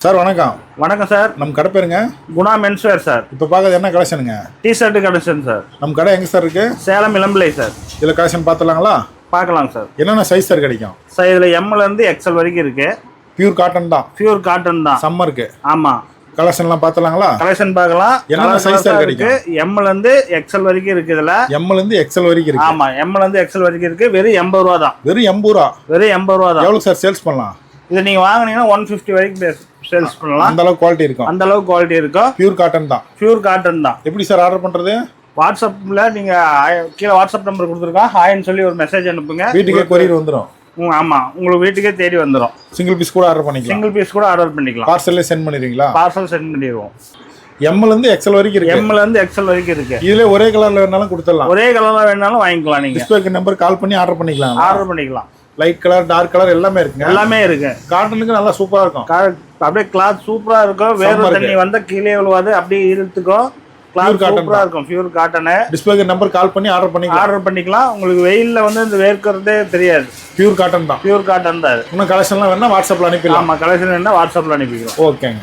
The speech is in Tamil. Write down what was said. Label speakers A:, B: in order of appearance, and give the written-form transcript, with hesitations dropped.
A: சார் வணக்கம்.
B: வணக்கம் சார்.
A: நம்ம கடை பேருங்க
B: குணா மென்ஸ்வேர் சார்.
A: இப்போ பார்க்கறது என்ன கலெக்ஷனுங்க?
B: T shirt collection sir.
A: நம்ம கடை எங்கே சார் இருக்கு?
B: சேலம் இளம்பிள்ளை சார்.
A: இதில் கலெக்ஷன் பார்த்துலாங்களா?
B: பார்க்கலாம் சார்.
A: என்னென்ன சைஸ் சார் கிடைக்கும்?
B: சார் இதில் எம்லேருந்து எக்ஸல் வரைக்கும் இருக்கு.
A: பியூர் காட்டன் தான்.
B: பியூர் காட்டன் தான்.
A: சம்மருக்கு.
B: ஆமாம்.
A: கலெக்ஷன்லாம் பார்த்துலாங்களா?
B: கலெக்ஷன் பார்க்கலாம்.
A: என்னென்ன சைஸ் சார் கிடைக்கும்?
B: எம்லேருந்து எக்ஸல் வரைக்கும் இருக்கு. இதில்
A: எம்லேருந்து எக்ஸல் வரைக்கும் இருக்கு.
B: ஆமாம், எம்லேருந்து எக்ஸல் வரைக்கும் இருக்கு. வெறும் 80 ரூபா தான்.
A: வெறும் 80 ரூபா.
B: வெறும் 80 ரூபா தான்.
A: எவ்வளோ சார் சேல்ஸ் பண்ணலாம்?
B: இது நீங்கள் வாங்கினீங்கன்னா 150 வரைக்கும் சேல்ஸ் பண்ணலாம்.
A: அந்த அளவுக்கு குவாலிட்டி இருக்கும்.
B: அந்த அளவுக்கு குவாலிட்டி இருக்கும்.
A: பியூர் காட்டன் தான்.
B: பியூர் காட்டன் தான்.
A: எப்படி சார் ஆர்டர் பண்ணுறது?
B: வாட்ஸ்அப்பில் நீங்கள் கீழே வாட்ஸ்அப் நம்பர் கொடுத்துருக்கோம். ஹாய்ன்னு சொல்லி ஒரு மெசேஜ் அனுப்புங்க.
A: வீட்டுக்கே கொரியர் வந்துடும்.
B: ஆமாம், உங்களுக்கு வீட்டுக்கே தேடி வந்துடும்.
A: சிங்கிள் பீஸ் கூட ஆர்டர் பண்ணிக்கலாம்.
B: சிங்கிள் பீஸ் கூட ஆர்டர் பண்ணிக்கலாம்.
A: பார்சல்லே சென்ட் பண்ணிடுவீங்களா?
B: பார்சல் சென்ட் பண்ணிடுவோம்.
A: எம்லேருந்து எக்ஸல் வரைக்கும் இருக்கு.
B: எம்லேருந்து எக்ஸல் வரைக்கும் இருக்கு.
A: இதுல ஒரே கலர்ல வேணாலும் கொடுத்துடலாம்.
B: ஒரே கலர்ல வேணாலும் வாங்கிக்கலாம். நீங்க
A: டிஸ்பிளேக்கு நம்பர் கால் பண்ணி ஆர்டர் பண்ணிக்கலாம்.
B: ஆர்டர் பண்ணிக்கலாம்.
A: லைட் கலர், டார்க் கலர் எல்லாமே இருக்குங்க.
B: எல்லாமே இருக்கு.
A: காட்டனுக்கு நல்லா சூப்பரா இருக்கும்.
B: அப்படியே கிளாத் சூப்பரா இருக்கும். வேர்வை தண்ணி வந்தா கீழே விழுவாது. அப்படியே இழுத்துக்கும். கிளாத் சூப்பரா இருக்கும். Pure cotton.
A: டிஸ்பிளேக்கு நம்பர் கால் பண்ணி ஆர்டர் பண்ணிக்கலாம்.
B: உங்களுக்கு வெயில்ல வந்து இந்த வேர்க்கிறதே தெரியாது.
A: பியூர் காட்டன் தான்.
B: பியூர் காட்டன் தான்.
A: இன்னும் கலெக்ஷன்லாம் வேணா வாட்ஸ்அப்ல அனுப்பிடலாம்.
B: ஆமா, கலெக்ஷன் வேணா வாட்ஸ்அப்ல அனுப்பிக்கிறோம்.
A: ஓகேங்க.